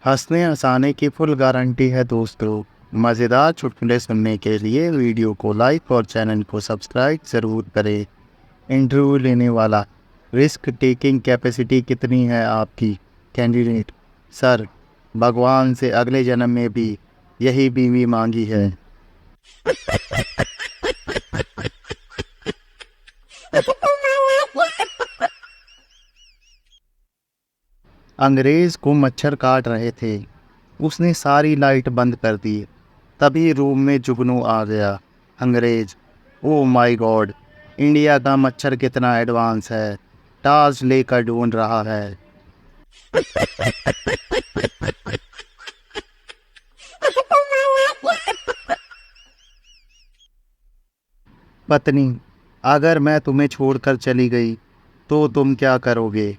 हंसने हंसाने की फुल गारंटी है दोस्तों। मज़ेदार चुटकुले सुनने के लिए वीडियो को लाइक और चैनल को सब्सक्राइब ज़रूर करें। इंटरव्यू लेने वाला, रिस्क टेकिंग कैपेसिटी कितनी है आपकी? कैंडिडेट: सर, भगवान से अगले जन्म में भी यही बीवी मांगी है। अंग्रेज को मच्छर काट रहे थे। उसने सारी लाइट बंद कर दी। तभी रूम में जुगनू आ गया। अंग्रेज: ओ माय गॉड, इंडिया का मच्छर कितना एडवांस है, टार्च लेकर ढूंढ रहा है। पत्नी: अगर मैं तुम्हें छोड़कर चली गई तो तुम क्या करोगे?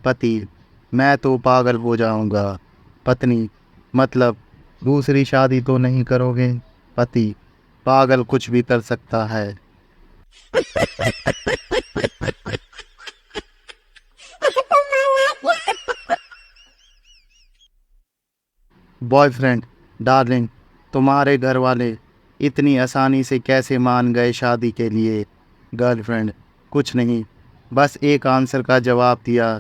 पति: मैं तो पागल हो जाऊंगा। पत्नी: मतलब दूसरी शादी तो नहीं करोगे? पति: पागल कुछ भी कर सकता है। बॉयफ्रेंड: डार्लिंग, तुम्हारे घर वाले इतनी आसानी से कैसे मान गए शादी के लिए? गर्लफ्रेंड: कुछ नहीं, बस एक आंसर का जवाब दिया,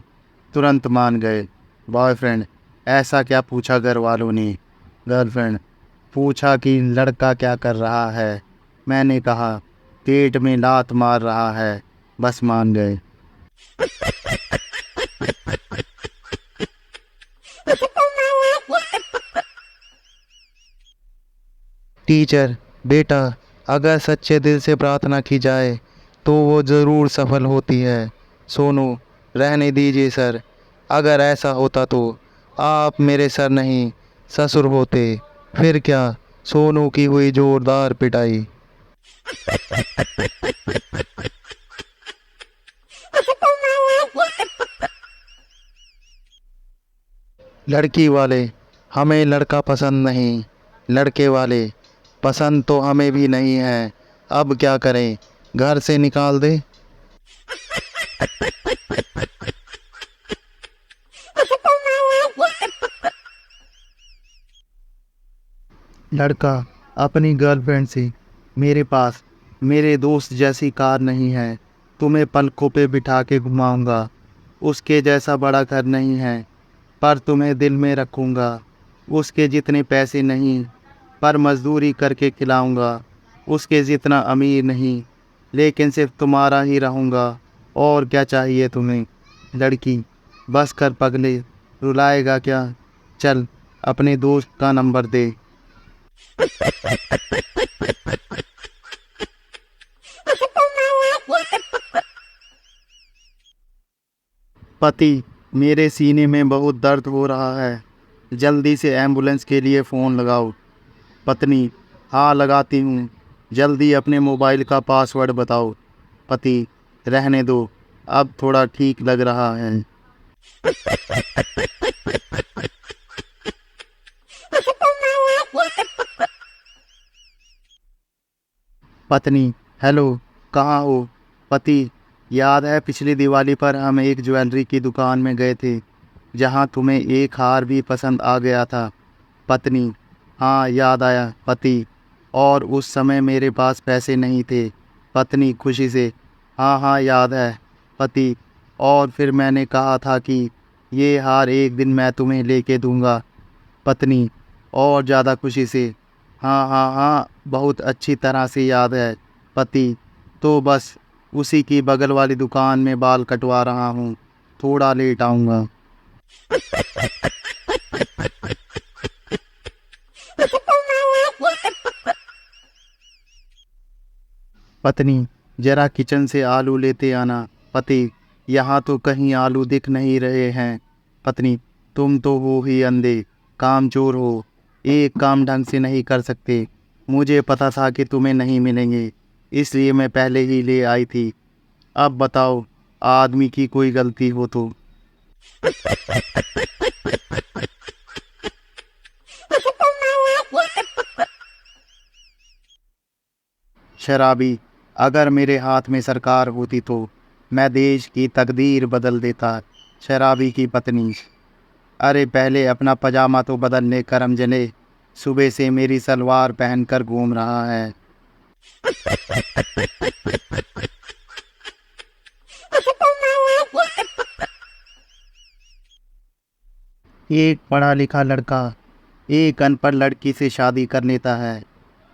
तुरंत मान गए। बॉयफ्रेंड: ऐसा क्या पूछा घर वालों ने? गर्लफ्रेंड: पूछा कि लड़का क्या कर रहा है। मैंने कहा पेट में लात मार रहा है, बस मान गए। टीचर: बेटा, अगर सच्चे दिल से प्रार्थना की जाए तो वो ज़रूर सफल होती है। सोनू: रहने दीजिए सर, अगर ऐसा होता तो आप मेरे सर नहीं ससुर होते। फिर क्या? सोनू की हुई जोरदार पिटाई। लड़की वाले: हमें लड़का पसंद नहीं। लड़के वाले: पसंद तो हमें भी नहीं है, अब क्या करें, घर से निकाल दे? लड़का अपनी गर्लफ्रेंड से: मेरे पास मेरे दोस्त जैसी कार नहीं है, तुम्हें पलकों पे बिठा के घुमाऊंगा। उसके जैसा बड़ा घर नहीं है, पर तुम्हें दिल में रखूंगा। उसके जितने पैसे नहीं, पर मजदूरी करके खिलाऊंगा। उसके जितना अमीर नहीं, लेकिन सिर्फ तुम्हारा ही रहूंगा। और क्या चाहिए तुम्हें? लड़की: बस कर पगले, रुलाएगा क्या? चल, अपने दोस्त का नंबर दे। पति: मेरे सीने में बहुत दर्द हो रहा है, जल्दी से एम्बुलेंस के लिए फ़ोन लगाओ। पत्नी: हाँ लगाती हूँ, जल्दी अपने मोबाइल का पासवर्ड बताओ। पति: रहने दो, अब थोड़ा ठीक लग रहा है। पत्नी: हेलो, कहाँ हो? पति: याद है पिछली दिवाली पर हम एक ज्वेलरी की दुकान में गए थे, जहाँ तुम्हें एक हार भी पसंद आ गया था। पत्नी: हाँ याद आया। पति: और उस समय मेरे पास पैसे नहीं थे। पत्नी खुशी से: हाँ हाँ याद है। पति: और फिर मैंने कहा था कि ये हार एक दिन मैं तुम्हें लेके दूंगा। पत्नी और ज़्यादा खुशी से: हाँ हाँ हाँ, बहुत अच्छी तरह से याद है। पति: तो बस उसी की बगल वाली दुकान में बाल कटवा रहा हूँ, थोड़ा लेट आऊँगा। पत्नी: जरा किचन से आलू लेते आना। पति: यहाँ तो कहीं आलू दिख नहीं रहे हैं। पत्नी: तुम तो हो ही अंधे, कामचोर हो, एक काम ढंग से नहीं कर सकते। मुझे पता था कि तुम्हें नहीं मिलेंगे, इसलिए मैं पहले ही ले आई थी। अब बताओ, आदमी की कोई गलती हो तो? शराबी: अगर मेरे हाथ में सरकार होती तो मैं देश की तकदीर बदल देता। शराबी की पत्नी: अरे पहले अपना पजामा तो बदल ले करमजले, सुबह से मेरी सलवार पहनकर घूम रहा है। एक पढ़ा लिखा लड़का एक अनपढ़ लड़की से शादी कर लेता है।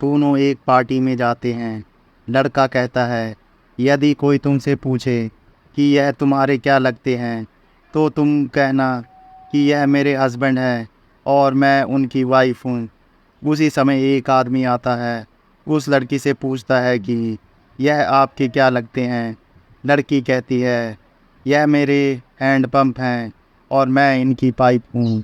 दोनों एक पार्टी में जाते हैं। लड़का कहता है, यदि कोई तुमसे पूछे कि यह तुम्हारे क्या लगते हैं, तो तुम कहना कि यह मेरे हस्बैंड हैं और मैं उनकी वाइफ हूँ। उसी समय एक आदमी आता है, उस लड़की से पूछता है कि यह आपके क्या लगते हैं। लड़की कहती है, यह मेरे हैंड पंप हैं और मैं इनकी पाइप हूँ।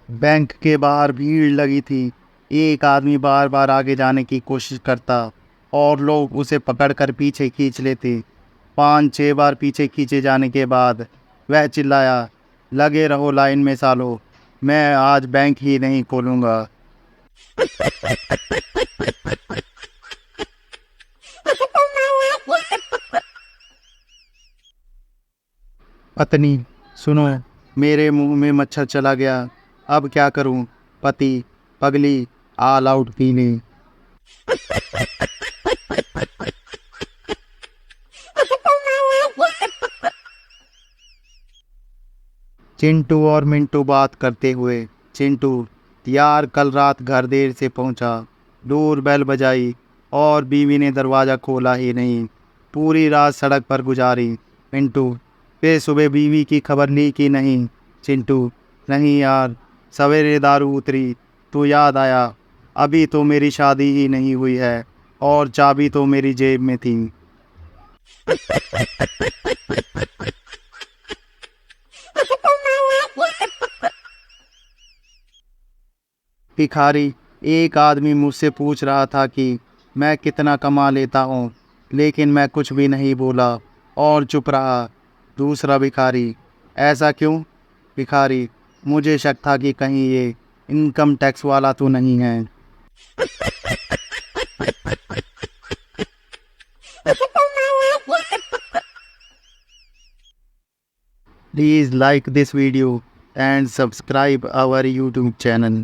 बैंक के बाहर भीड़ लगी थी। एक आदमी बार बार आगे जाने की कोशिश करता और लोग उसे पकड़कर पीछे खींच लेते। 5-6 बार पीछे खींचे जाने के बाद वह चिल्लाया, लगे रहो लाइन में सालो, मैं आज बैंक ही नहीं खोलूँगा। पत्नी, सुनो, मेरे मुंह में मच्छर चला गया, अब क्या करूं? पति, पगली, ऑल आउट पीने। चिंटू और मिंटू बात करते हुए। चिंटू, यार कल रात घर देर से पहुंचा, डोर बेल बजाई और बीवी ने दरवाज़ा खोला ही नहीं, पूरी रात सड़क पर गुजारी। मिंटू, फिर सुबह बीवी की खबर ली कि नहीं? चिंटू, नहीं यार, सवेरे दारू उतरी तो याद आया, अभी तो मेरी शादी ही नहीं हुई है और चाबी तो मेरी जेब में थी। भिखारी, एक आदमी मुझसे पूछ रहा था कि मैं कितना कमा लेता हूँ, लेकिन मैं कुछ भी नहीं बोला और चुप रहा। दूसरा भिखारी, ऐसा क्यों? भिखारी, मुझे शक था कि कहीं ये इनकम टैक्स वाला तो नहीं है। Please like this video and subscribe our YouTube channel.